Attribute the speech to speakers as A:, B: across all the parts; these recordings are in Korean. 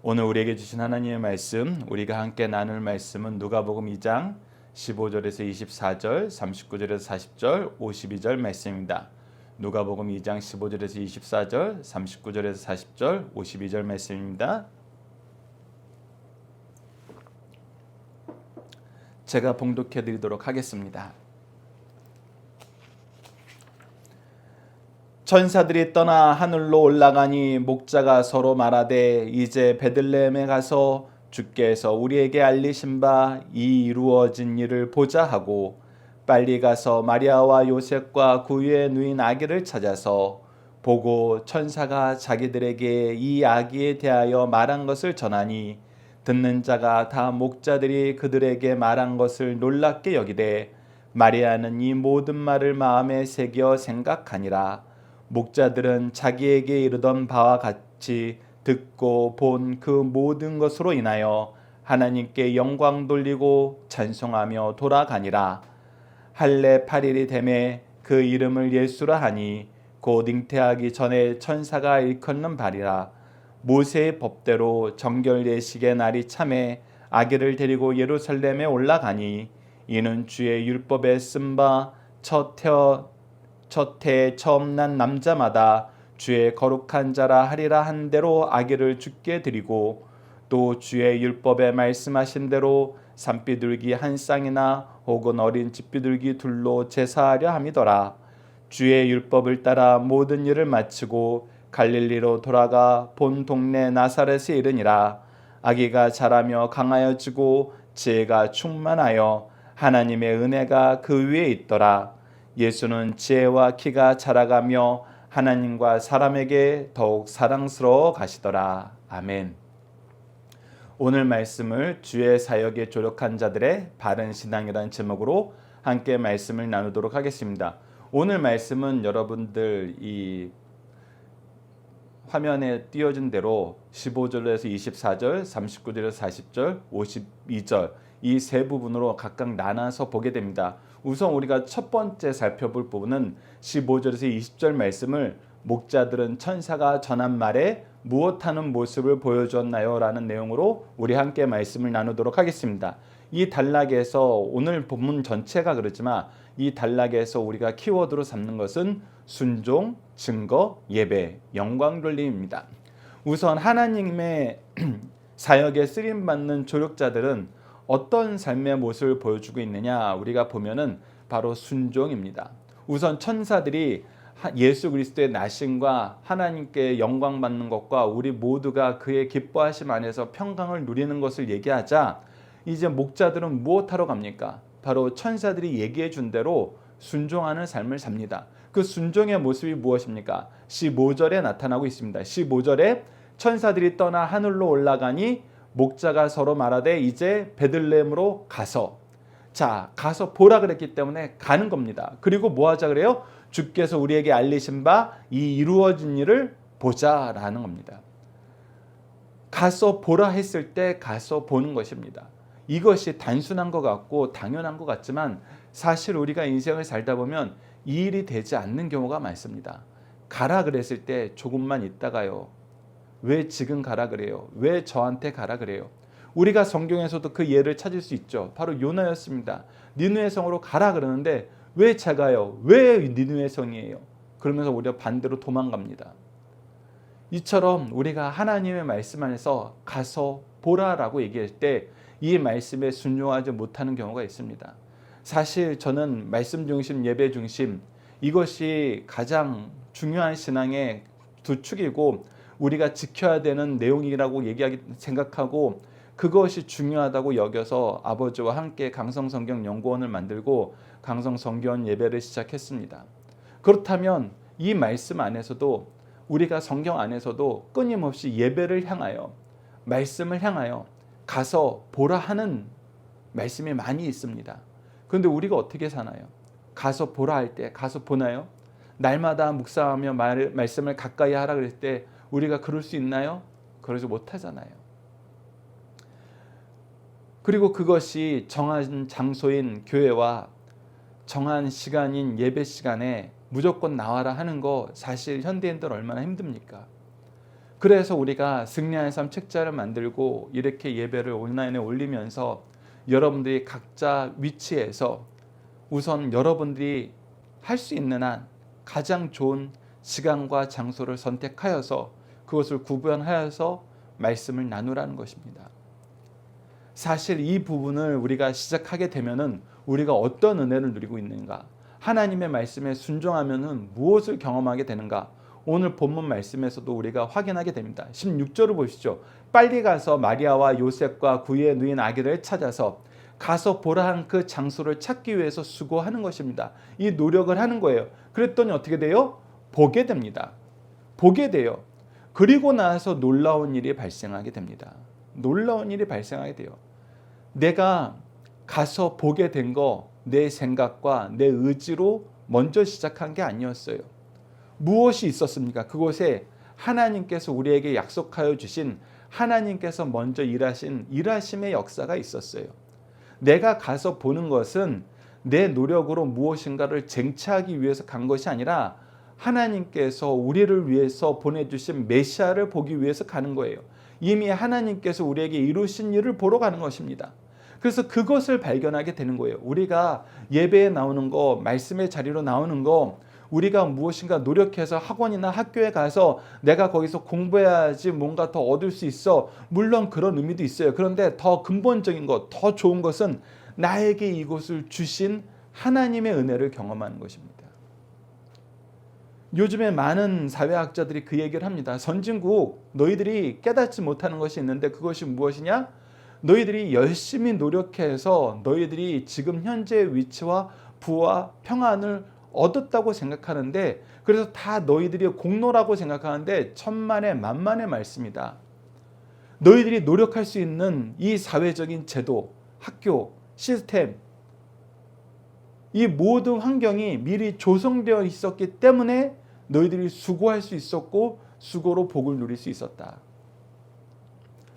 A: 오늘 우리에게 주신 하나님의 말씀, 우리가 함께 나눌 말씀은 누가복음 2장 15절에서 24절, 39절에서 40절, 52절 말씀입니다. 누가복음 2장 15절에서 24절, 39절에서 40절, 52절 말씀입니다. 제가 봉독해 드리도록 하겠습니다. 천사들이 떠나 하늘로 올라가니 목자가 서로 말하되 이제 베들레헴에 가서 주께서 우리에게 알리신 바 이 이루어진 일을 보자 하고 빨리 가서 마리아와 요셉과 그 위에 누인 아기를 찾아서 보고 천사가 자기들에게 이 아기에 대하여 말한 것을 전하니 듣는 자가 다 목자들이 그들에게 말한 것을 놀랍게 여기되 마리아는 이 모든 말을 마음에 새겨 생각하니라. 목자들은 자기에게 이르던 바와 같이 듣고 본 그 모든 것으로 인하여 하나님께 영광 돌리고 찬송하며 돌아가니라. 할례 8일이 되매 그 이름을 예수라 하니 곧 잉태하기 전에 천사가 일컫는 바리라. 모세의 법대로 정결 예식의 날이 참에 아기를 데리고 예루살렘에 올라가니 이는 주의 율법에 쓴 바 첫 해 처음 난 남자마다 주의 거룩한 자라 하리라 한 대로 아기를 주께 드리고 또 주의 율법에 말씀하신 대로 산비둘기 한 쌍이나 혹은 어린 집비둘기 둘로 제사하려 함이더라. 주의 율법을 따라 모든 일을 마치고 갈릴리로 돌아가 본 동네 나사렛에 이르니라. 아기가 자라며 강하여지고 지혜가 충만하여 하나님의 은혜가 그 위에 있더라. 예수는 지혜와 키가 자라가며 하나님과 사람에게 더욱 사랑스러워 가시더라. 아멘. 오늘 말씀을 주의 사역에 조력한 자들의 바른 신앙이라는 제목으로 함께 말씀을 나누도록 하겠습니다. 오늘 말씀은 여러분들 이 화면에 띄워진 대로 15절에서 24절, 39절에서 40절, 52절 이 세 부분으로 각각 나눠서 보게 됩니다. 우선 우리가 첫 번째 살펴볼 부분은 15절에서 20절 말씀을 목자들은 천사가 전한 말에 무엇하는 모습을 보여주었나요? 라는 내용으로 우리 함께 말씀을 나누도록 하겠습니다. 이 단락에서 오늘 본문 전체가 그렇지만 이 단락에서 우리가 키워드로 삼는 것은 순종, 증거, 예배, 영광 돌림입니다. 우선 하나님의 사역에 쓰임받는 조력자들은 어떤 삶의 모습을 보여주고 있느냐 우리가 보면은 바로 순종입니다. 우선 천사들이 예수 그리스도의 나심과 하나님께 영광 받는 것과 우리 모두가 그의 기뻐하심 안에서 평강을 누리는 것을 얘기하자 이제 목자들은 무엇하러 갑니까? 바로 천사들이 얘기해 준 대로 순종하는 삶을 삽니다. 그 순종의 모습이 무엇입니까? 15절에 나타나고 있습니다. 15절에 천사들이 떠나 하늘로 올라가니 목자가 서로 말하되 이제 베들레헴으로 가서 가서 보라 그랬기 때문에 가는 겁니다. 그리고 뭐 하자 그래요? 주께서 우리에게 알리신 바 이 이루어진 일을 보자라는 겁니다. 가서 보라 했을 때 가서 보는 것입니다. 이것이 단순한 것 같고 당연한 것 같지만 사실 우리가 인생을 살다 보면 이 일이 되지 않는 경우가 많습니다. 가라 그랬을 때 조금만 있다가요. 왜 지금 가라 그래요? 왜 저한테 가라 그래요? 우리가 성경에서도 그 예를 찾을 수 있죠. 바로 요나였습니다. 니느웨 성으로 가라 그러는데 왜 제가요? 왜 니느웨 성이에요? 그러면서 우리가 반대로 도망갑니다. 이처럼 우리가 하나님의 말씀 안에서 가서 보라라고 얘기할 때 이 말씀에 순종하지 못하는 경우가 있습니다. 사실 저는 말씀 중심, 예배 중심 이것이 가장 중요한 신앙의 두 축이고 우리가 지켜야 되는 내용이라고 생각하고 그것이 중요하다고 여겨서 아버지와 함께 강성성경연구원을 만들고 강성성경 예배를 시작했습니다. 그렇다면 이 말씀 안에서도 우리가 성경 안에서도 끊임없이 예배를 향하여 말씀을 향하여 가서 보라 하는 말씀이 많이 있습니다. 그런데 우리가 어떻게 사나요? 가서 보라 할 때 가서 보나요? 날마다 묵상하며 말씀을 가까이 하라 그럴 때 우리가 그럴 수 있나요? 그러지 못하잖아요. 그리고 그것이 정한 장소인 교회와 정한 시간인 예배 시간에 무조건 나와라 하는 거 사실 현대인들 얼마나 힘듭니까? 그래서 우리가 승리하는 삶 책자를 만들고 이렇게 예배를 온라인에 올리면서 여러분들이 각자 위치에서 우선 여러분들이 할 수 있는 한 가장 좋은 시간과 장소를 선택하여서 그것을 구분하여서 말씀을 나누라는 것입니다. 사실 이 부분을 우리가 시작하게 되면은 우리가 어떤 은혜를 누리고 있는가, 하나님의 말씀에 순종하면은 무엇을 경험하게 되는가, 오늘 본문 말씀에서도 우리가 확인하게 됩니다. 16절을 보시죠. 빨리 가서 마리아와 요셉과 그의 누인 아기를 찾아서 가서 보라 한 그 장소를 찾기 위해서 수고하는 것입니다. 이 노력을 하는 거예요. 그랬더니 어떻게 돼요? 보게 됩니다. 보게 돼요. 그리고 나서 놀라운 일이 발생하게 됩니다. 놀라운 일이 발생하게 돼요. 내가 가서 보게 된 거 내 생각과 내 의지로 먼저 시작한 게 아니었어요. 무엇이 있었습니까? 그곳에 하나님께서 우리에게 약속하여 주신, 하나님께서 먼저 일하신 일하심의 역사가 있었어요. 내가 가서 보는 것은 내 노력으로 무엇인가를 쟁취하기 위해서 간 것이 아니라 하나님께서 우리를 위해서 보내주신 메시아를 보기 위해서 가는 거예요. 이미 하나님께서 우리에게 이루신 일을 보러 가는 것입니다. 그래서 그것을 발견하게 되는 거예요. 우리가 예배에 나오는 거, 말씀의 자리로 나오는 거, 우리가 무엇인가 노력해서 학원이나 학교에 가서 내가 거기서 공부해야지 뭔가 더 얻을 수 있어. 물론 그런 의미도 있어요. 그런데 더 근본적인 것, 더 좋은 것은 나에게 이곳을 주신 하나님의 은혜를 경험하는 것입니다. 요즘에 많은 사회학자들이 그 얘기를 합니다. 선진국, 너희들이 깨닫지 못하는 것이 있는데 그것이 무엇이냐? 너희들이 열심히 노력해서 너희들이 지금 현재의 위치와 부와 평안을 얻었다고 생각하는데, 그래서 다 너희들이 공로라고 생각하는데 천만의 만만의 말씀이다. 너희들이 노력할 수 있는 이 사회적인 제도, 학교, 시스템, 이 모든 환경이 미리 조성되어 있었기 때문에 너희들이 수고할 수 있었고 수고로 복을 누릴 수 있었다.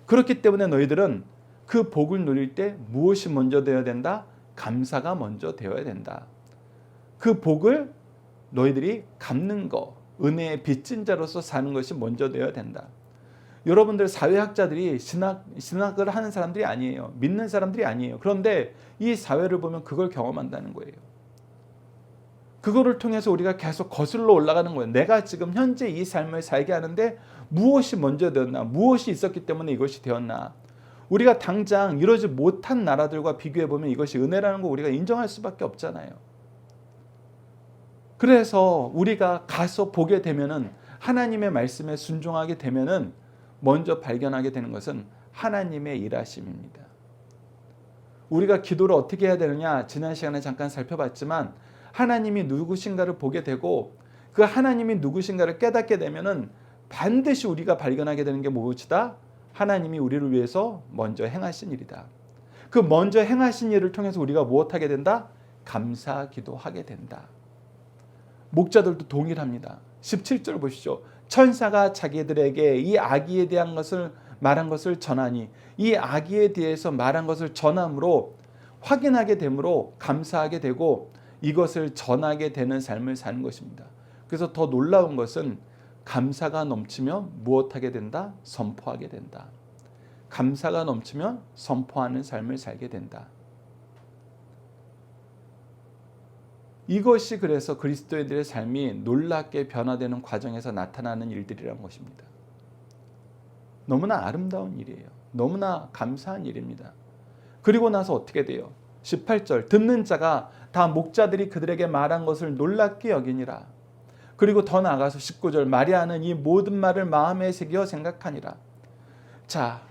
A: 그렇기 때문에 너희들은 그 복을 누릴 때 무엇이 먼저 되어야 된다? 감사가 먼저 되어야 된다. 그 복을 너희들이 갚는 거, 은혜의 빚진 자로서 사는 것이 먼저 되어야 된다. 여러분들 사회학자들이 신학을 하는 사람들이 아니에요. 믿는 사람들이 아니에요. 그런데 이 사회를 보면 그걸 경험한다는 거예요. 그거를 통해서 우리가 계속 거슬러 올라가는 거예요. 내가 지금 현재 이 삶을 살게 하는데 무엇이 먼저 되었나? 무엇이 있었기 때문에 이것이 되었나? 우리가 당장 이러지 못한 나라들과 비교해 보면 이것이 은혜라는 거 우리가 인정할 수밖에 없잖아요. 그래서 우리가 가서 보게 되면은, 하나님의 말씀에 순종하게 되면은 먼저 발견하게 되는 것은 하나님의 일하심입니다. 우리가 기도를 어떻게 해야 되느냐? 지난 시간에 잠깐 살펴봤지만 하나님이 누구신가를 보게 되고 그 하나님이 누구신가를 깨닫게 되면은 반드시 우리가 발견하게 되는 게 무엇이다? 하나님이 우리를 위해서 먼저 행하신 일이다. 그 먼저 행하신 일을 통해서 우리가 무엇하게 된다? 감사 기도하게 된다. 목자들도 동일합니다. 17절 보시죠. 천사가 자기들에게 이 아기에 대한 것을 말한 것을 전하니, 이 아기에 대해서 말한 것을 전함으로 확인하게 되므로 감사하게 되고 이것을 전하게 되는 삶을 사는 것입니다. 그래서 더 놀라운 것은 감사가 넘치면 무엇하게 된다? 선포하게 된다. 감사가 넘치면 선포하는 삶을 살게 된다. 이것이 그래서 그리스도인들의 삶이 놀랍게 변화되는 과정에서 나타나는 일들이라는 것입니다. 너무나 아름다운 일이에요. 너무나 감사한 일입니다. 그리고 나서 어떻게 돼요? 18절, 듣는 자가 다 목자들이 그들에게 말한 것을 놀랍게 여기니라. 그리고 더 나아가서 19절, 마리아는 이 모든 말을 마음에 새겨 생각하니라. 자,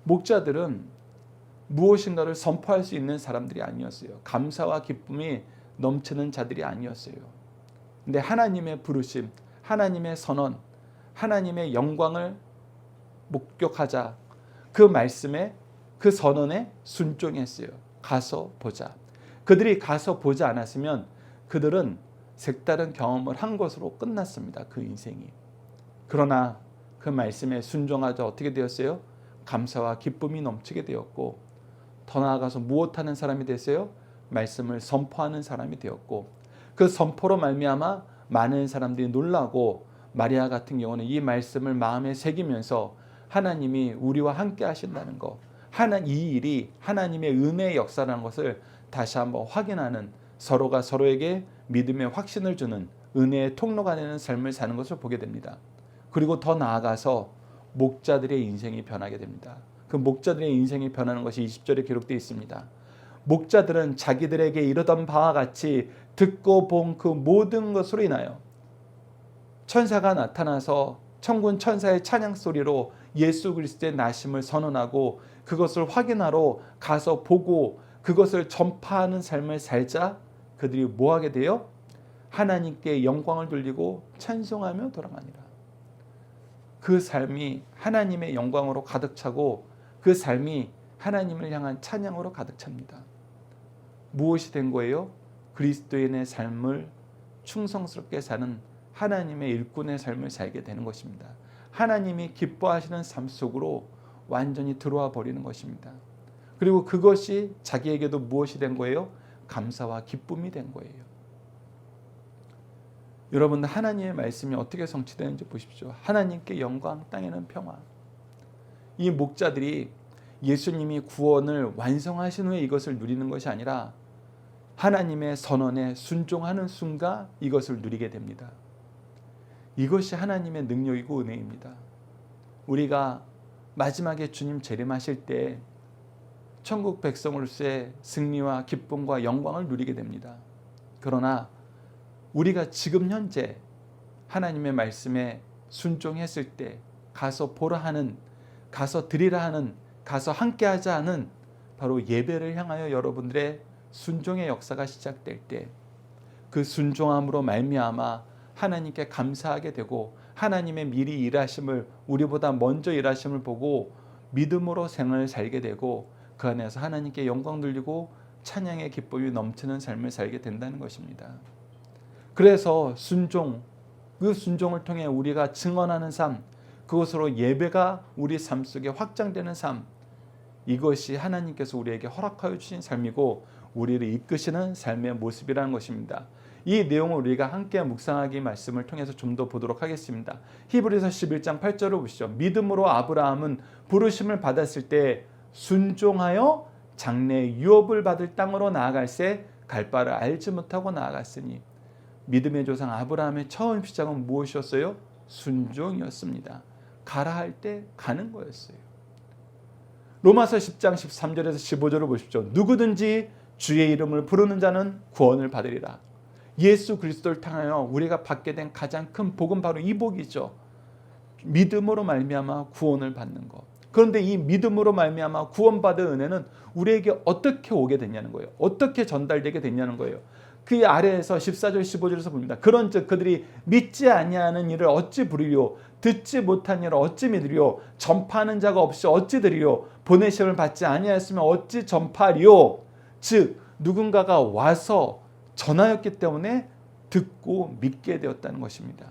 A: 목자들은 무엇인가를 선포할 수 있는 사람들이 아니었어요. 감사와 기쁨이 넘치는 자들이 아니었어요. 근데 하나님의 부르심, 하나님의 선언, 하나님의 영광을 목격하자, 그 말씀에, 그 선언에 순종했어요. 가서 보자. 그들이 가서 보지 않았으면 그들은 색다른 경험을 한 것으로 끝났습니다. 그 인생이. 그러나 그 말씀에 순종하자 어떻게 되었어요? 감사와 기쁨이 넘치게 되었고, 더 나아가서 무엇하는 사람이 됐어요? 말씀을 선포하는 사람이 되었고, 그 선포로 말미암아 많은 사람들이 놀라고 마리아 같은 경우는 이 말씀을 마음에 새기면서 하나님이 우리와 함께 하신다는 것, 이 일이 하나님의 은혜의 역사라는 것을 다시 한번 확인하는, 서로가 서로에게 믿음의 확신을 주는 은혜의 통로가 되는 삶을 사는 것을 보게 됩니다. 그리고 더 나아가서 목자들의 인생이 변하게 됩니다. 그 목자들의 인생이 변하는 것이 20절에 기록되어 있습니다. 목자들은 자기들에게 이르던 바와 같이 듣고 본 그 모든 것으로 인하여 천사가 나타나서 천군 천사의 찬양 소리로 예수 그리스도의 나심을 선언하고 그것을 확인하러 가서 보고 그것을 전파하는 삶을 살자 그들이 뭐하게 돼요? 하나님께 영광을 돌리고 찬송하며 돌아가니라. 그 삶이 하나님의 영광으로 가득 차고 그 삶이 하나님을 향한 찬양으로 가득 찹니다. 무엇이 된 거예요? 그리스도인의 삶을 충성스럽게 사는 하나님의 일꾼의 삶을 살게 되는 것입니다. 하나님이 기뻐하시는 삶 속으로 완전히 들어와 버리는 것입니다. 그리고 그것이 자기에게도 무엇이 된 거예요? 감사와 기쁨이 된 거예요. 여러분, 하나님의 말씀이 어떻게 성취되는지 보십시오. 하나님께 영광, 땅에는 평화. 이 목자들이 예수님이 구원을 완성하신 후에 이것을 누리는 것이 아니라 하나님의 선언에 순종하는 순간 이것을 누리게 됩니다. 이것이 하나님의 능력이고 은혜입니다. 우리가 마지막에 주님 재림하실 때 천국 백성으로서의 승리와 기쁨과 영광을 누리게 됩니다. 그러나 우리가 지금 현재 하나님의 말씀에 순종했을 때 가서 보라 하는, 가서 드리라 하는, 가서 함께하자 하는 바로 예배를 향하여 여러분들의 순종의 역사가 시작될 때 그 순종함으로 말미암아 하나님께 감사하게 되고 하나님의 미리 일하심을, 우리보다 먼저 일하심을 보고 믿음으로 생을 살게 되고 그 안에서 하나님께 영광 돌리고 찬양의 기쁨이 넘치는 삶을 살게 된다는 것입니다. 그래서 순종, 그 순종을 통해 우리가 증언하는 삶, 그것으로 예배가 우리 삶 속에 확장되는 삶, 이것이 하나님께서 우리에게 허락하여 주신 삶이고 우리를 이끄시는 삶의 모습이라는 것입니다. 이 내용을 우리가 함께 묵상하기 말씀을 통해서 좀 더 보도록 하겠습니다. 히브리서 11장 8절을 보시죠. 믿음으로 아브라함은 부르심을 받았을 때 순종하여 장래 유업을 받을 땅으로 나아갈새 갈 바를 알지 못하고 나아갔으니, 믿음의 조상 아브라함의 처음 시작은 무엇이었어요? 순종이었습니다. 가라 할 때 가는 거였어요. 로마서 10장 13절에서 15절을 보십시오. 누구든지 주의 이름을 부르는 자는 구원을 받으리라. 예수 그리스도를 통하여 우리가 받게 된 가장 큰 복은 바로 이 복이죠. 믿음으로 말미암아 구원을 받는 것. 그런데 이 믿음으로 말미암아 구원받은 은혜는 우리에게 어떻게 오게 됐냐는 거예요. 어떻게 전달되게 됐냐는 거예요. 그 아래에서 14절 15절에서 봅니다. 그런즉 그들이 믿지 아니하는 일을 어찌 부리요, 듣지 못한 일을 어찌 믿으리요, 전파하는 자가 없이 어찌 들으리요, 보내심을 받지 아니하였으면 어찌 전파하리요. 즉 누군가가 와서 전하였기 때문에 듣고 믿게 되었다는 것입니다.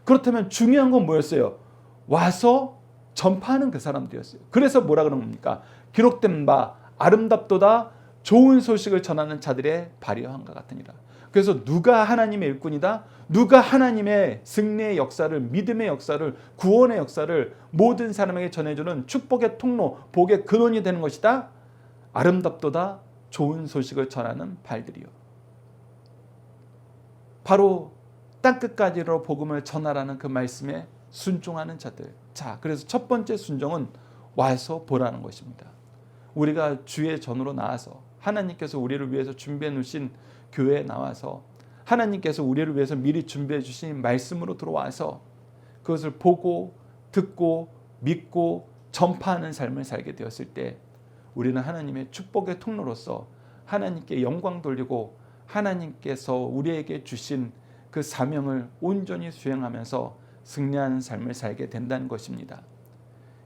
A: 그렇다면 중요한 건 뭐였어요? 와서 전파하는 그 사람들이었어요. 그래서 뭐라 그런 겁니까? 기록된 바 아름답도다 좋은 소식을 전하는 자들의 발휘함과 같으니라. 그래서 누가 하나님의 일꾼이다, 누가 하나님의 승리의 역사를, 믿음의 역사를, 구원의 역사를 모든 사람에게 전해주는 축복의 통로, 복의 근원이 되는 것이다. 아름답도다 좋은 소식을 전하는 발들이요. 바로 땅끝까지로 복음을 전하라는 그 말씀에 순종하는 자들. 자, 그래서 첫 번째 순종은 와서 보라는 것입니다. 우리가 주의 전으로 나와서 하나님께서 우리를 위해서 준비해 놓으신 교회에 나와서 하나님께서 우리를 위해서 미리 준비해 주신 말씀으로 들어와서 그것을 보고 듣고 믿고 전파하는 삶을 살게 되었을 때 우리는 하나님의 축복의 통로로서 하나님께 영광 돌리고 하나님께서 우리에게 주신 그 사명을 온전히 수행하면서 승리하는 삶을 살게 된다는 것입니다.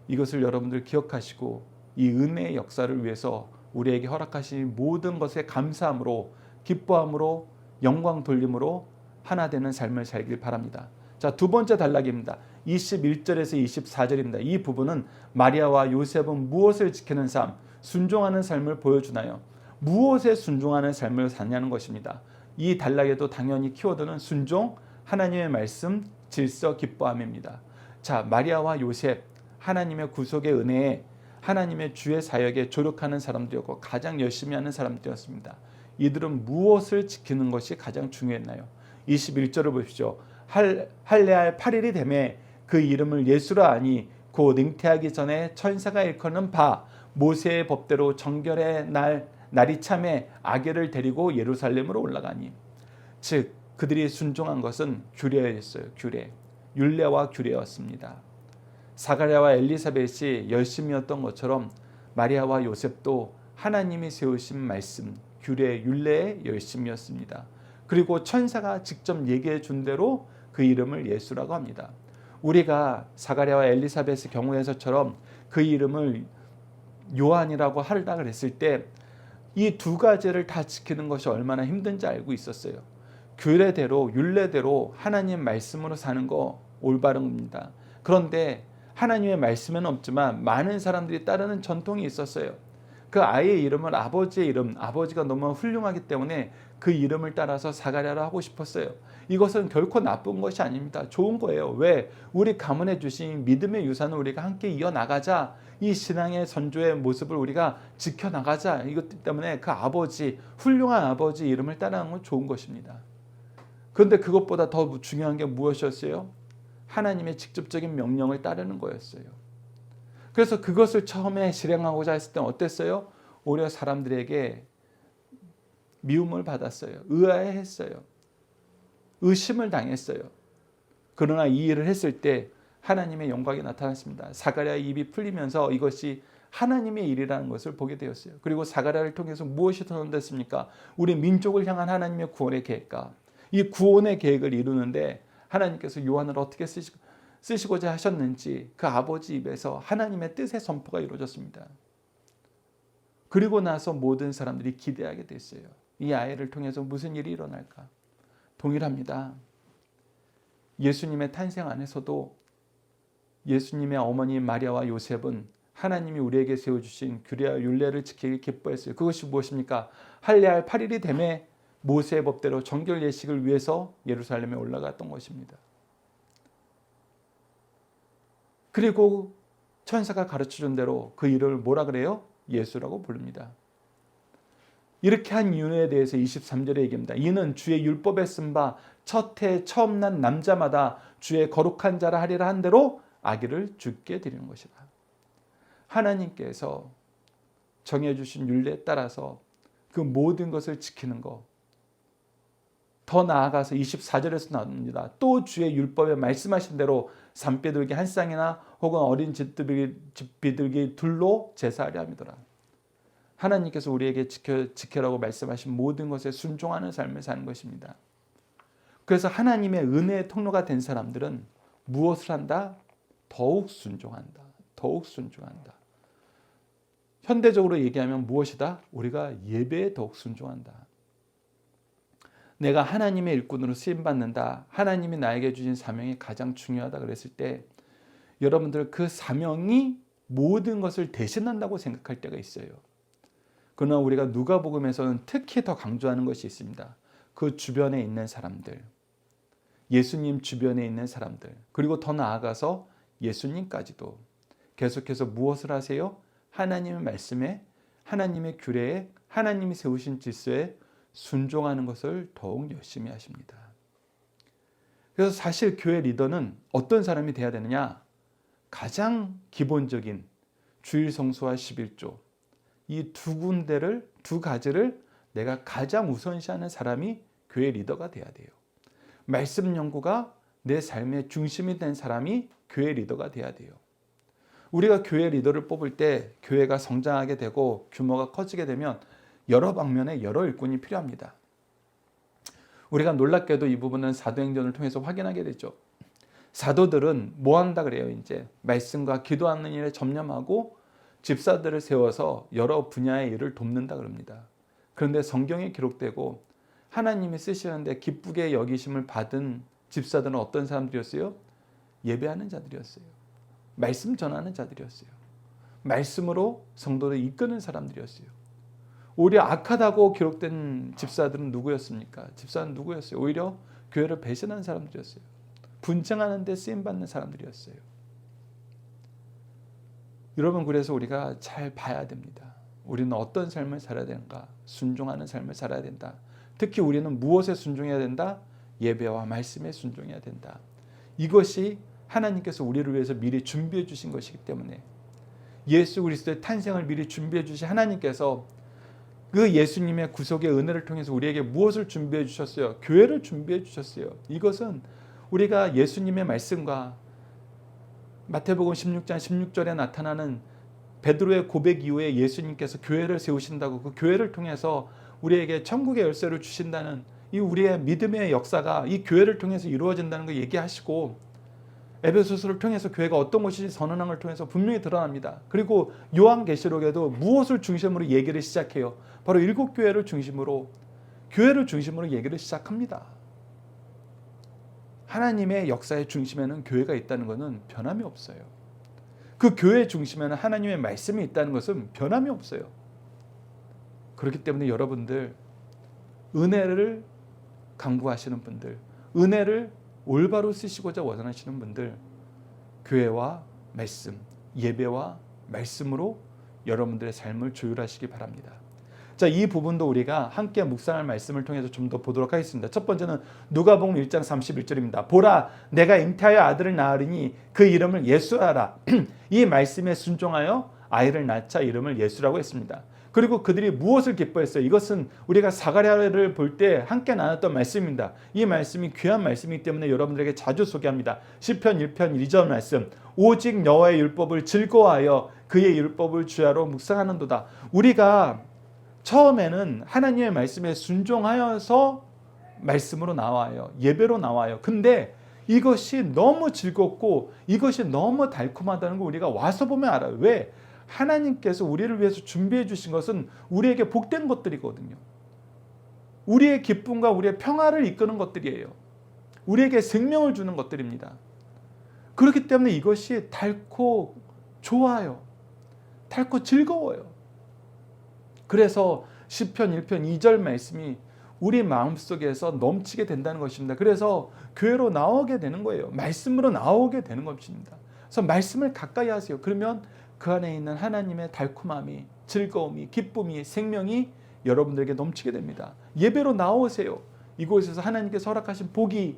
A: 이것을 여러분들 기억하시고 이 은혜의 역사를 위해서 우리에게 허락하신 모든 것에 감사함으로, 기뻐함으로, 영광 돌림으로 하나 되는 삶을 살길 바랍니다. 자, 두 번째 단락입니다. 21절에서 24절입니다. 이 부분은 마리아와 요셉은 무엇을 지키는 삶, 순종하는 삶을 보여주나요? 무엇에 순종하는 삶을 사냐는 것입니다. 이 단락에도 당연히 키워드는 순종, 하나님의 말씀, 질서 기뻐함입니다. 자, 마리아와 요셉, 하나님의 구속의 은혜에 하나님의 주의 사역에 조력하는 사람들이었고 가장 열심히 하는 사람들이었습니다. 이들은 무엇을 지키는 것이 가장 중요했나요? 21절을 보십시오. 할례할 8일이 되매 그 이름을 예수라 하니 곧 잉태하기 전에 천사가 일컫는 바 모세의 법대로 정결의 날이 참에 아기를 데리고 예루살렘으로 올라가니, 즉 그들이 순종한 것은 규례였어요. 율례와 규례였습니다. 사가랴와 엘리사벳이 열심이었던 것처럼 마리아와 요셉도 하나님이 세우신 말씀, 규례, 율례의 열심이었습니다. 그리고 천사가 직접 얘기해 준 대로 그 이름을 예수라고 합니다. 우리가 사가랴와 엘리사벳의 경우에서처럼 그 이름을 요한이라고 하려고 그랬을 때 이 두 가지를 다 지키는 것이 얼마나 힘든지 알고 있었어요. 규례대로 율례대로 하나님 말씀으로 사는 거 올바른 겁니다. 그런데 하나님의 말씀은 없지만 많은 사람들이 따르는 전통이 있었어요. 그 아이의 이름을 아버지의 이름, 아버지가 너무 훌륭하기 때문에 그 이름을 따라서 사가랴라 하고 싶었어요. 이것은 결코 나쁜 것이 아닙니다. 좋은 거예요. 왜? 우리 가문에 주신 믿음의 유산을 우리가 함께 이어나가자. 이 신앙의 선조의 모습을 우리가 지켜나가자. 이것 때문에 그 아버지, 훌륭한 아버지 이름을 따르는 건 좋은 것입니다. 그런데 그것보다 더 중요한 게 무엇이었어요? 하나님의 직접적인 명령을 따르는 거였어요. 그래서 그것을 처음에 실행하고자 했을 때는 어땠어요? 오히려 사람들에게 미움을 받았어요. 의아해했어요. 의심을 당했어요. 그러나 이 일을 했을 때 하나님의 영광이 나타났습니다. 사가랴의 입이 풀리면서 이것이 하나님의 일이라는 것을 보게 되었어요. 그리고 사가랴를 통해서 무엇이 선언됐습니까? 우리 민족을 향한 하나님의 구원의 계획과 이 구원의 계획을 이루는데 하나님께서 요한을 어떻게 쓰시고자 하셨는지 그 아버지 입에서 하나님의 뜻의 선포가 이루어졌습니다. 그리고 나서 모든 사람들이 기대하게 됐어요. 이 아이를 통해서 무슨 일이 일어날까? 동일합니다. 예수님의 탄생 안에서도 예수님의 어머니 마리아와 요셉은 하나님이 우리에게 세워주신 규례와 율례를 지키기 기뻐했어요. 그것이 무엇입니까? 할례할 8일이 되매 모세의 법대로 정결 예식을 위해서 예루살렘에 올라갔던 것입니다. 그리고 천사가 가르쳐준 대로 그 이름을 뭐라 그래요? 예수라고 부릅니다. 이렇게 한 이유에 대해서 23절에 얘기합니다. 이는 주의 율법에 쓴 바 첫 해 처음 난 남자마다 주의 거룩한 자라 하리라 한 대로 아기를 주께 드리는 것이다. 하나님께서 정해주신 율례에 따라서 그 모든 것을 지키는 것. 더 나아가서 24절에서 나옵니다. 또 주의 율법에 말씀하신 대로 산비둘기 한 쌍이나 혹은 어린 비둘기 둘로 제사하려 함이더라. 하나님께서 우리에게 지켜라고 말씀하신 모든 것에 순종하는 삶을 사는 것입니다. 그래서 하나님의 은혜의 통로가 된 사람들은 무엇을 한다? 더욱 순종한다. 더욱 순종한다. 현대적으로 얘기하면 무엇이다? 우리가 예배에 더욱 순종한다. 내가 하나님의 일꾼으로 쓰임받는다. 하나님이 나에게 주신 사명이 가장 중요하다 그랬을 때 여러분들 그 사명이 모든 것을 대신한다고 생각할 때가 있어요. 그러나 우리가 누가복음에서는 특히 더 강조하는 것이 있습니다. 그 주변에 있는 사람들, 예수님 주변에 있는 사람들, 그리고 더 나아가서 예수님까지도 계속해서 무엇을 하세요? 하나님의 말씀에, 하나님의 규례에, 하나님이 세우신 질서에 순종하는 것을 더욱 열심히 하십니다. 그래서 사실 교회 리더는 어떤 사람이 돼야 되느냐? 가장 기본적인 주일 성수와 11조 이 두 가지를 내가 가장 우선시하는 사람이 교회 리더가 돼야 돼요. 말씀 연구가 내 삶의 중심이 된 사람이 교회 리더가 돼야 돼요. 우리가 교회 리더를 뽑을 때 교회가 성장하게 되고 규모가 커지게 되면 여러 방면에 여러 일꾼이 필요합니다. 우리가 놀랍게도 이 부분은 사도행전을 통해서 확인하게 되죠. 사도들은 뭐 한다 그래요? 이제 말씀과 기도하는 일에 전념하고 집사들을 세워서 여러 분야의 일을 돕는다 그럽니다. 그런데 성경에 기록되고 하나님이 쓰시는데 기쁘게 여기심을 받은 집사들은 어떤 사람들이었어요? 예배하는 자들이었어요. 말씀 전하는 자들이었어요. 말씀으로 성도를 이끄는 사람들이었어요. 오히려 악하다고 기록된 집사들은 누구였습니까? 집사는 누구였어요? 오히려 교회를 배신한 사람들이었어요. 분쟁하는 데 쓰임받는 사람들이었어요. 여러분, 그래서 우리가 잘 봐야 됩니다. 우리는 어떤 삶을 살아야 되는가? 순종하는 삶을 살아야 된다. 특히 우리는 무엇에 순종해야 된다? 예배와 말씀에 순종해야 된다. 이것이 하나님께서 우리를 위해서 미리 준비해 주신 것이기 때문에, 예수 그리스도의 탄생을 미리 준비해 주신 하나님께서 그 예수님의 구속의 은혜를 통해서 우리에게 무엇을 준비해 주셨어요? 교회를 준비해 주셨어요. 이것은 우리가 예수님의 말씀과 마태복음 16장 16절에 나타나는 베드로의 고백 이후에 예수님께서 교회를 세우신다고, 그 교회를 통해서 우리에게 천국의 열쇠를 주신다는 이 우리의 믿음의 역사가 이 교회를 통해서 이루어진다는 걸 얘기하시고, 에베소서를 통해서 교회가 어떤 것인지 선언한 걸 통해서 분명히 드러납니다. 그리고 요한계시록에도 무엇을 중심으로 얘기를 시작해요? 바로 7교회를 중심으로, 교회를 중심으로 얘기를 시작합니다. 하나님의 역사의 중심에는 교회가 있다는 것은 변함이 없어요. 그 교회 중심에는 하나님의 말씀이 있다는 것은 변함이 없어요. 그렇기 때문에 여러분들, 은혜를 강구하시는 분들, 은혜를 올바로 쓰시고자 원하시는 분들, 교회와 말씀, 예배와 말씀으로 여러분들의 삶을 조율하시기 바랍니다. 자, 이 부분도 우리가 함께 묵상할 말씀을 통해서 좀 더 보도록 하겠습니다. 첫 번째는 누가복음 1장 31절입니다. 보라, 내가 잉태하여 아들을 낳으리니 그 이름을 예수하라. 이 말씀에 순종하여 아이를 낳자 이름을 예수라고 했습니다. 그리고 그들이 무엇을 기뻐했어요? 이것은 우리가 사가랴를 볼 때 함께 나눴던 말씀입니다. 이 말씀이 귀한 말씀이기 때문에 여러분들에게 자주 소개합니다. 시편 1편 2절 말씀, 오직 여호와의 율법을 즐거워하여 그의 율법을 주야로 묵상하는도다. 우리가 처음에는 하나님의 말씀에 순종하여서 말씀으로 나와요. 예배로 나와요. 근데 이것이 너무 즐겁고 이것이 너무 달콤하다는 걸 우리가 와서 보면 알아요. 왜? 하나님께서 우리를 위해서 준비해 주신 것은 우리에게 복된 것들이거든요. 우리의 기쁨과 우리의 평화를 이끄는 것들이에요. 우리에게 생명을 주는 것들입니다. 그렇기 때문에 이것이 달고 좋아요. 달고 즐거워요. 그래서 시편 1편 2절 말씀이 우리 마음속에서 넘치게 된다는 것입니다. 그래서 교회로 나오게 되는 거예요. 말씀으로 나오게 되는 것입니다. 그래서 말씀을 가까이 하세요. 그러면 그 안에 있는 하나님의 달콤함이, 즐거움이, 기쁨이, 생명이 여러분들에게 넘치게 됩니다. 예배로 나오세요. 이곳에서 하나님께서 허락하신 복이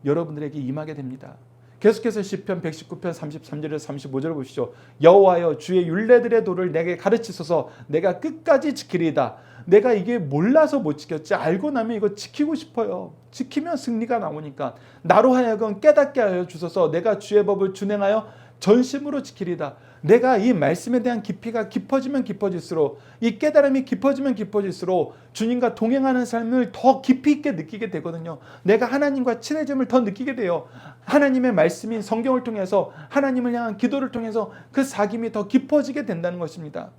A: 여러분들에게 임하게 됩니다. 계속해서 시편 119편 33절에서 35절을 보시죠. 여호와여, 주의 율례들의 도를 내게 가르치소서. 내가 끝까지 지키리이다. 내가 이게 몰라서 못 지켰지, 알고 나면 이거 지키고 싶어요. 지키면 승리가 나오니까. 나로 하여금 깨닫게 하여 주소서. 내가 주의 법을 준행하여 전심으로 지키리다. 내가 이 말씀에 대한 깊이가 깊어지면 깊어질수록, 이 깨달음이 깊어지면 깊어질수록 주님과 동행하는 삶을 더 깊이 있게 느끼게 되거든요. 내가 하나님과 친해짐을 더 느끼게 돼요. 하나님의 말씀인 성경을 통해서, 하나님을 향한 기도를 통해서 그 사귐이 더 깊어지게 된다는 것입니다.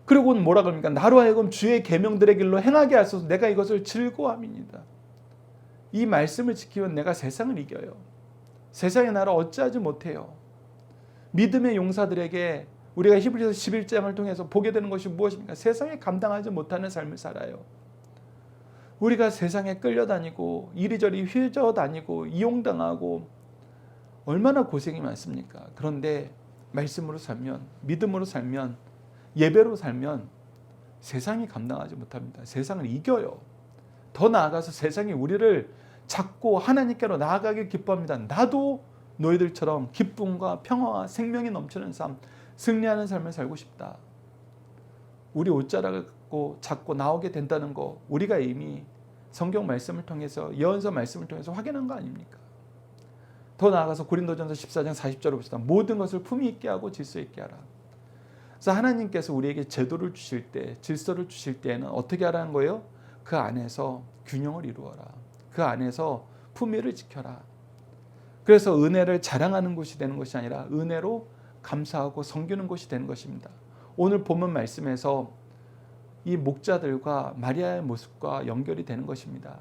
A: 그리고는 뭐라 그럽니까? 나로 하여금 주의 계명들의 길로 행하게 하소서. 내가 이것을 즐거워함이니이다. 이 말씀을 지키면 내가 세상을 이겨요. 세상의 나라 어찌하지 못해요. 믿음의 용사들에게 우리가 히브리서 11장을 통해서 보게 되는 것이 무엇입니까? 세상에 감당하지 못하는 삶을 살아요. 우리가 세상에 끌려다니고 이리저리 휘저다니고 이용당하고 얼마나 고생이 많습니까? 그런데 말씀으로 살면, 믿음으로 살면, 예배로 살면 세상이 감당하지 못합니다. 세상을 이겨요. 더 나아가서 세상이 우리를 잡고 하나님께로 나아가길 기뻐합니다. 나도 너희들처럼 기쁨과 평화와 생명이 넘치는 삶, 승리하는 삶을 살고 싶다. 우리 옷자락을 잡고 나오게 된다는 거, 우리가 이미 성경 말씀을 통해서, 예언서 말씀을 통해서 확인한 거 아닙니까? 더 나아가서 고린도전서 14장 40절을 봅시다. 모든 것을 품위 있게 하고 질서 있게 하라. 그래서 하나님께서 우리에게 제도를 주실 때, 질서를 주실 때에는 어떻게 하라는 거예요? 그 안에서 균형을 이루어라. 그 안에서 품위를 지켜라. 그래서 은혜를 자랑하는 곳이 되는 것이 아니라 은혜로 감사하고 섬기는 곳이 되는 것입니다. 오늘 본문 말씀에서 이 목자들과 마리아의 모습과 연결이 되는 것입니다.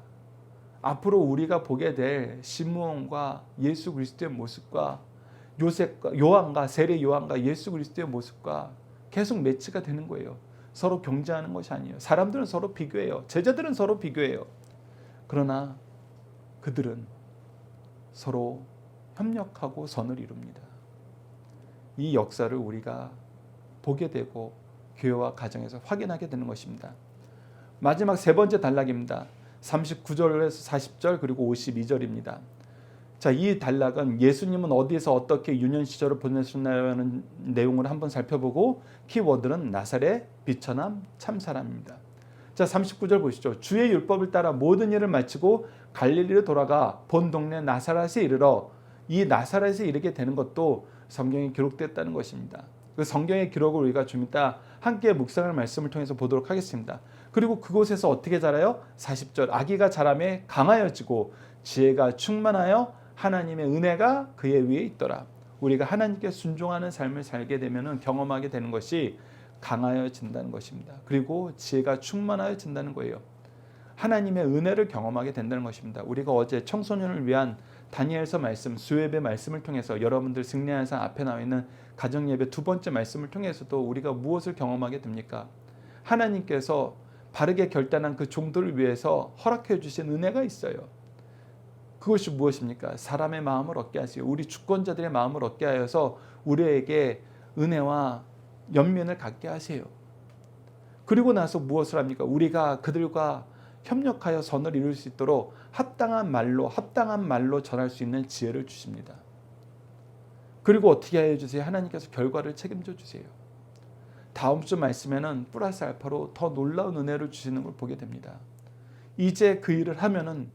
A: 앞으로 우리가 보게 될 시므온과 예수 그리스도의 모습과 요셉과 요한과 세례 요한과 예수 그리스도의 모습과 계속 매치가 되는 거예요. 서로 경쟁하는 것이 아니에요. 사람들은 서로 비교해요. 제자들은 서로 비교해요. 그러나 그들은 서로 협력하고 선을 이룹니다. 이 역사를 우리가 보게 되고 교회와 가정에서 확인하게 되는 것입니다. 마지막 세 번째 단락입니다. 39절에서 40절 그리고 52절입니다. 자, 이 단락은 예수님은 어디에서 어떻게 유년 시절을 보내셨나요라는 내용을 한번 살펴보고 키워드는 나사렛, 비천함, 참사람입니다. 자, 39절 보시죠. 주의 율법을 따라 모든 일을 마치고 갈릴리로 돌아가 본 동네 나사렛에 이르러, 이 나사렛에 이르게 되는 것도 성경에 기록됐다는 것입니다. 그 성경의 기록을 우리가 좀 이따 함께 묵상할 말씀을 통해서 보도록 하겠습니다. 그리고 그곳에서 어떻게 자라요? 40절 아기가 자라매 강하여지고 지혜가 충만하여 하나님의 은혜가 그의 위에 있더라. 우리가 하나님께 순종하는 삶을 살게 되면 경험하게 되는 것이 강하여진다는 것입니다. 그리고 지혜가 충만하여진다는 거예요. 하나님의 은혜를 경험하게 된다는 것입니다. 우리가 어제 청소년을 위한 다니엘서 말씀, 수요예배 말씀을 통해서 여러분들 승리하는 상 앞에 나와 있는 가정예배 두 번째 말씀을 통해서도 우리가 무엇을 경험하게 됩니까? 하나님께서 바르게 결단한 그 종들을 위해서 허락해 주신 은혜가 있어요. 그것이 무엇입니까? 사람의 마음을 얻게 하시고 우리 주권자들의 마음을 얻게 하여서 우리에게 은혜와 연민을 갖게 하세요. 그리고 나서 무엇을 합니까? 우리가 그들과 협력하여 선을 이룰 수 있도록 합당한 말로 전할 수 있는 지혜를 주십니다. 그리고 어떻게 해주세요? 하나님께서 결과를 책임져 주세요. 다음 주 말씀에는 플러스 알파로 더 놀라운 은혜를 주시는 걸 보게 됩니다. 이제 그 일을 하면은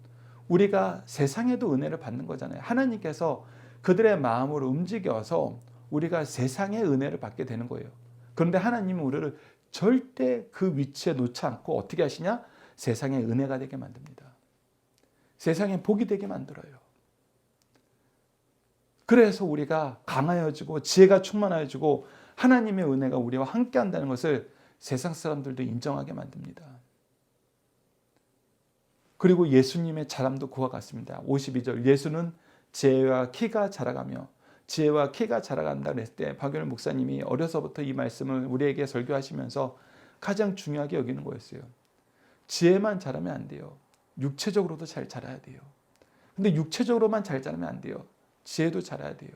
A: 우리가 세상에도 은혜를 받는 거잖아요. 하나님께서 그들의 마음으로 움직여서 우리가 세상의 은혜를 받게 되는 거예요. 그런데 하나님은 우리를 절대 그 위치에 놓지 않고 어떻게 하시냐? 세상의 은혜가 되게 만듭니다. 세상에 복이 되게 만들어요. 그래서 우리가 강하여지고 지혜가 충만해지고 하나님의 은혜가 우리와 함께 한다는 것을 세상 사람들도 인정하게 만듭니다. 그리고 예수님의 자람도 그와 같습니다. 52절 예수는 지혜와 키가 자라가며 지혜와 키가 자라간다 그랬을 때 박윤일 목사님이 어려서부터 이 말씀을 우리에게 설교하시면서 가장 중요하게 여기는 거였어요. 지혜만 자라면 안 돼요. 육체적으로도 잘 자라야 돼요. 근데 육체적으로만 잘 자라면 안 돼요. 지혜도 자라야 돼요.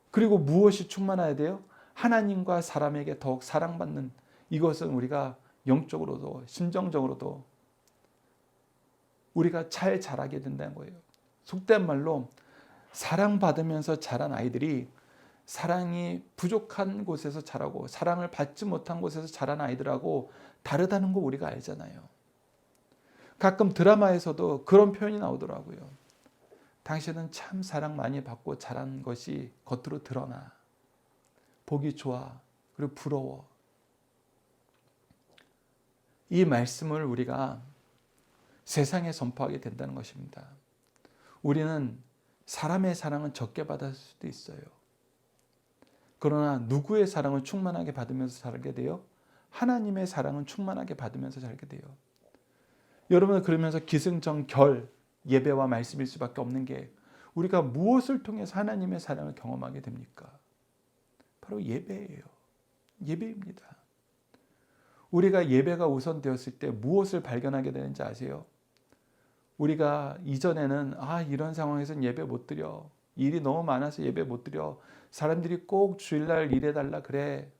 A: 그리고 무엇이 충만해야 돼요? 하나님과 사람에게 더욱 사랑받는, 이것은 우리가 영적으로도 심정적으로도 우리가 잘 자라게 된다는 거예요. 속된 말로 사랑받으면서 자란 아이들이 사랑이 부족한 곳에서 자라고 사랑을 받지 못한 곳에서 자란 아이들하고 다르다는 거 우리가 알잖아요. 가끔 드라마에서도 그런 표현이 나오더라고요. 당신은 참 사랑 많이 받고 자란 것이 겉으로 드러나. 보기 좋아. 그리고 부러워. 이 말씀을 우리가 세상에 선포하게 된다는 것입니다. 우리는 사람의 사랑은 적게 받을 수도 있어요. 그러나 누구의 사랑을 충만하게 받으면서 살게 돼요? 하나님의 사랑은 충만하게 받으면서 살게 돼요. 여러분 그러면서 기승전결 예배와 말씀일 수밖에 없는 게 우리가 무엇을 통해서 하나님의 사랑을 경험하게 됩니까? 바로 예배예요. 예배입니다. 우리가 예배가 우선되었을 때 무엇을 발견하게 되는지 아세요? 우리가 이전에는 이런 상황에서는 예배 못 드려. 일이 너무 많아서 예배 못 드려. 사람들이 꼭 주일날 일해달라 그래.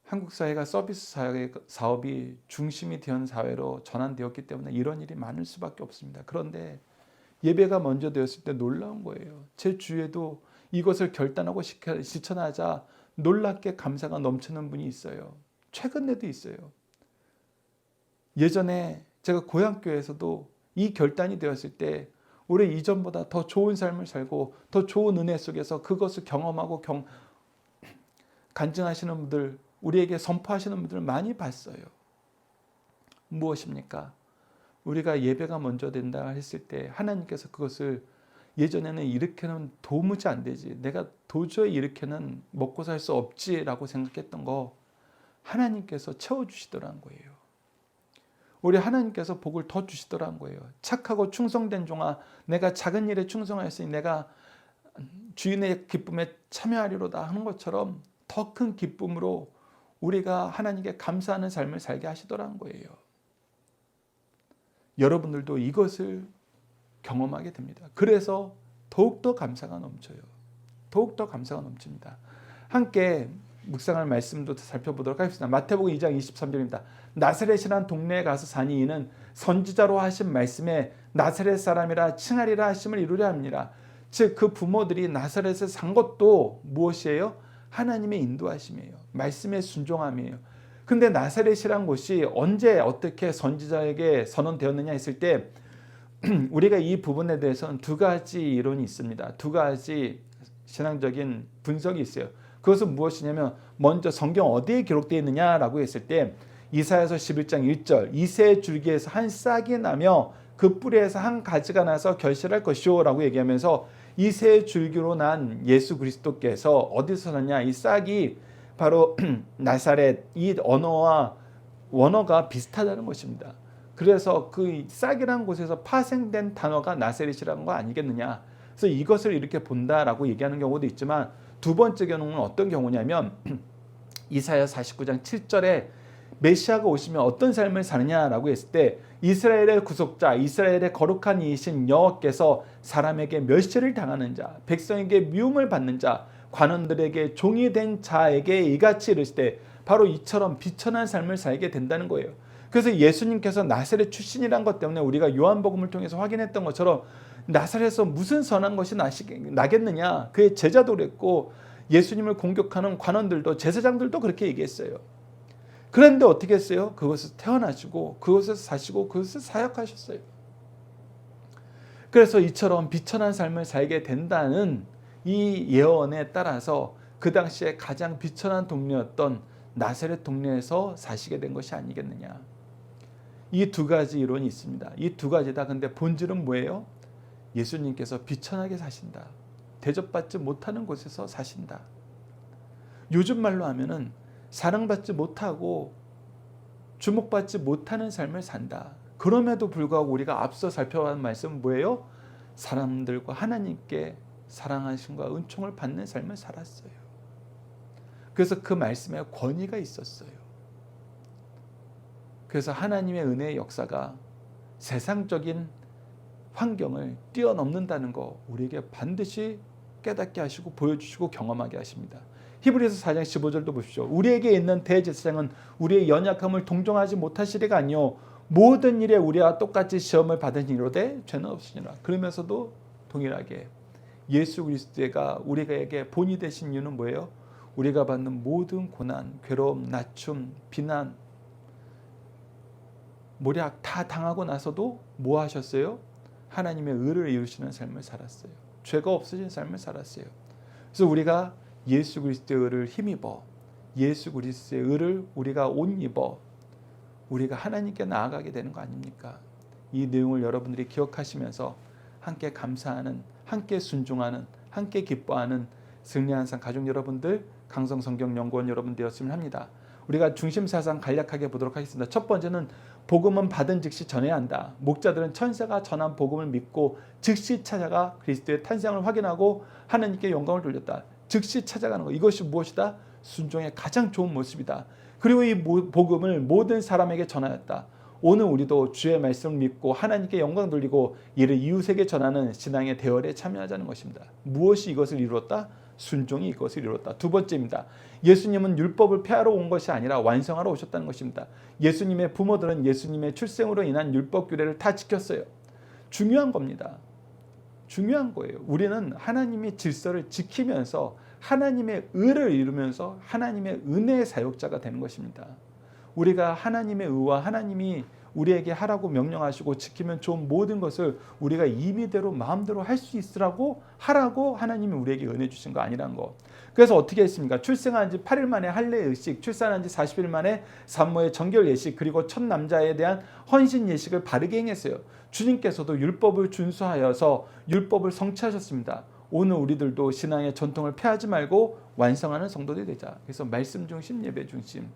A: 한국 사회가 서비스 사업이 중심이 된 사회로 전환되었기 때문에 이런 일이 많을 수밖에 없습니다. 그런데 예배가 먼저 되었을 때 놀라운 거예요. 제 주위에도 이것을 결단하고 실천하자 놀랍게 감사가 넘치는 분이 있어요. 최근에도 있어요. 예전에 제가 고향교회에서도 이 결단이 되었을 때 우리 이전보다 더 좋은 삶을 살고 더 좋은 은혜 속에서 그것을 경험하고 간증하시는 분들, 우리에게 선포하시는 분들을 많이 봤어요. 무엇입니까? 우리가 예배가 먼저 된다 했을 때 하나님께서 그것을 예전에는 이렇게는 도무지 안 되지. 내가 도저히 이렇게는 먹고 살 수 없지라고 생각했던 거 하나님께서 채워주시더라는 거예요. 우리 하나님께서 복을 더 주시더라는 거예요. 착하고 충성된 종아, 내가 작은 일에 충성하였으니 내가 주인의 기쁨에 참여하리로다 하는 것처럼 더 큰 기쁨으로 우리가 하나님께 감사하는 삶을 살게 하시더라는 거예요. 여러분들도 이것을 경험하게 됩니다. 그래서 더욱더 감사가 넘쳐요. 더욱더 감사가 넘칩니다. 함께 묵상할 말씀도 살펴보도록 하겠습니다. 마태복음 2장 23절입니다. 나사렛이란 동네에 가서 사니 이는 선지자로 하신 말씀에 나사렛 사람이라 칭하리라 하심을 이루려 합니다. 즉 그 부모들이 나사렛에 산 것도 무엇이에요? 하나님의 인도하심이에요. 말씀의 순종함이에요. 근데 나사렛이란 곳이 언제 어떻게 선지자에게 선언되었느냐 했을 때 우리가 이 부분에 대해서는 두 가지 이론이 있습니다. 두 가지 신앙적인 분석이 있어요. 그것은 무엇이냐면 먼저 성경 어디에 기록되어 있느냐라고 했을 때 이사야서 11장 1절 이새의 줄기에서 한 싹이 나며 그 뿌리에서 한 가지가 나서 결실할 것이요 라고 얘기하면서 이새의 줄기로 난 예수 그리스도께서 어디서 났냐, 이 싹이 바로 나사렛, 이 원어가 비슷하다는 것입니다. 그래서 그 싹이라는 곳에서 파생된 단어가 나사렛이라는 거 아니겠느냐. 그래서 이것을 이렇게 본다라고 얘기하는 경우도 있지만 두 번째 경우는 어떤 경우냐면 이사야 49장 7절에 메시아가 오시면 어떤 삶을 사느냐라고 했을 때 이스라엘의 구속자, 이스라엘의 거룩한 이이신 여호와께서 사람에게 멸시를 당하는 자, 백성에게 미움을 받는 자, 관원들에게 종이 된 자에게 이같이 이르실 때 바로 이처럼 비천한 삶을 살게 된다는 거예요. 그래서 예수님께서 나사렛 출신이란 것 때문에 우리가 요한복음을 통해서 확인했던 것처럼 나사렛에서 무슨 선한 것이 나겠느냐, 그의 제자도 그랬고 예수님을 공격하는 관원들도 제사장들도 그렇게 얘기했어요. 그런데 어떻게 했어요? 그것을 태어나시고 그것을 사시고 그것을 사역하셨어요. 그래서 이처럼 비천한 삶을 살게 된다는 이 예언에 따라서 그 당시에 가장 비천한 동네였던 나사렛 동네에서 사시게 된 것이 아니겠느냐. 이 두 가지 이론이 있습니다. 이 두 가지 다 근데 본질은 뭐예요? 예수님께서 비천하게 사신다. 대접받지 못하는 곳에서 사신다. 요즘 말로 하면은 사랑받지 못하고 주목받지 못하는 삶을 산다. 그럼에도 불구하고 우리가 앞서 살펴본 말씀은 뭐예요? 사람들과 하나님께 사랑하심과 은총을 받는 삶을 살았어요. 그래서 그 말씀에 권위가 있었어요. 그래서 하나님의 은혜의 역사가 세상적인 환경을 뛰어넘는다는 거 우리에게 반드시 깨닫게 하시고 보여주시고 경험하게 하십니다. 히브리서 4장 15절도 보십시오. 우리에게 있는 대제사장은 우리의 연약함을 동정하지 못하시리가 아니요 모든 일에 우리와 똑같이 시험을 받으니로되 죄는 없으니라. 그러면서도 동일하게 예수 그리스도가 우리에게 본이 되신 이유는 뭐예요? 우리가 받는 모든 고난, 괴로움, 낮춤, 비난, 모략 다 당하고 나서도 뭐 하셨어요? 하나님의 의를 이루시는 삶을 살았어요. 죄가 없으신 삶을 살았어요. 그래서 우리가 예수 그리스도의 의를 힘입어 예수 그리스도의 의를 우리가 옷 입어 우리가 하나님께 나아가게 되는 거 아닙니까? 이 내용을 여러분들이 기억하시면서 함께 감사하는, 함께 순종하는, 함께 기뻐하는 승리한 상 가족 여러분들, 강성성경연구원 여러분 되었으면 합니다. 우리가 중심사상 간략하게 보도록 하겠습니다. 첫 번째는 복음은 받은 즉시 전해야 한다. 목자들은 천사가 전한 복음을 믿고 즉시 찾아가 그리스도의 탄생을 확인하고 하나님께 영광을 돌렸다. 즉시 찾아가는 것, 이것이 무엇이다? 순종의 가장 좋은 모습이다. 그리고 이 복음을 모든 사람에게 전하였다. 오늘 우리도 주의 말씀을 믿고 하나님께 영광 돌리고 이를 이웃에게 전하는 신앙의 대열에 참여하자는 것입니다. 무엇이 이것을 이루었다? 순종이 이것을 이루었다. 두 번째입니다. 예수님은 율법을 폐하러 온 것이 아니라 완성하러 오셨다는 것입니다. 예수님의 부모들은 예수님의 출생으로 인한 율법 규례를 다 지켰어요. 중요한 겁니다. 중요한 거예요. 우리는 하나님의 질서를 지키면서 하나님의 의를 이루면서 하나님의 은혜의 사역자가 되는 것입니다. 우리가 하나님의 의와 하나님이 우리에게 하라고 명령하시고 지키면 좋은 모든 것을 우리가 임의대로 마음대로 할 수 있으라고 하라고 하나님이 우리에게 은혜 주신 거 아니란 거. 그래서 어떻게 했습니까? 출생한 지 8일 만에 할례 의식, 출산한 지 40일 만에 산모의 정결 예식, 그리고 첫 남자에 대한 헌신 예식을 바르게 행했어요. 주님께서도 율법을 준수하여서 율법을 성취하셨습니다. 오늘 우리들도 신앙의 전통을 폐하지 말고 완성하는 성도들이 되자. 그래서 말씀 중심, 예배 중심.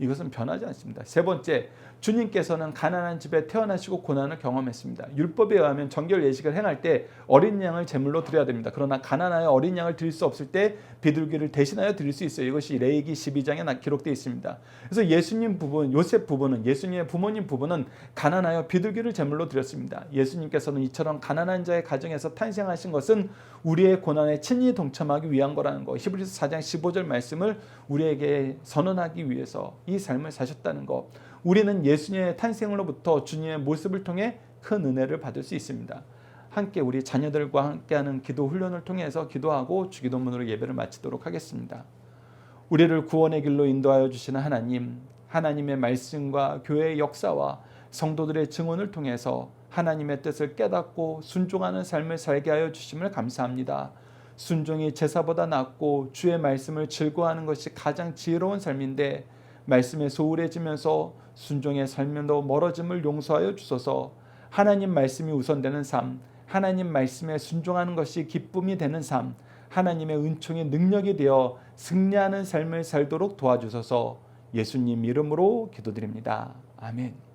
A: 이것은 변하지 않습니다. 세 번째, 주님께서는 가난한 집에 태어나시고 고난을 경험했습니다. 율법에 의하면 정결 예식을 행할 때 어린 양을 제물로 드려야 됩니다. 그러나 가난하여 어린 양을 드릴 수 없을 때 비둘기를 대신하여 드릴 수 있어요. 이것이 레위기 12장에 기록되어 있습니다. 그래서 예수님 부분, 요셉 부부는, 예수님의 부모님 부부는 가난하여 비둘기를 제물로 드렸습니다. 예수님께서는 이처럼 가난한 자의 가정에서 탄생하신 것은 우리의 고난에 친히 동참하기 위한 거라는 거, 히브리서 4장 15절 말씀을 우리에게 선언하기 위해서 이 삶을 사셨다는 거. 우리는 예수님의 탄생으로부터 주님의 모습을 통해 큰 은혜를 받을 수 있습니다. 함께 우리 자녀들과 함께하는 기도 훈련을 통해서 기도하고 주기도문으로 예배를 마치도록 하겠습니다. 우리를 구원의 길로 인도하여 주시는 하나님, 하나님의 말씀과 교회의 역사와 성도들의 증언을 통해서 하나님의 뜻을 깨닫고 순종하는 삶을 살게 하여 주심을 감사합니다. 순종이 제사보다 낫고 주의 말씀을 즐거워하는 것이 가장 지혜로운 삶인데 말씀에 소홀해지면서 순종의 삶도 멀어짐을 용서하여 주소서. 하나님 말씀이 우선되는 삶, 하나님 말씀에 순종하는 것이 기쁨이 되는 삶, 하나님의 은총의 능력이 되어 승리하는 삶을 살도록 도와주소서. 예수님 이름으로 기도드립니다. 아멘.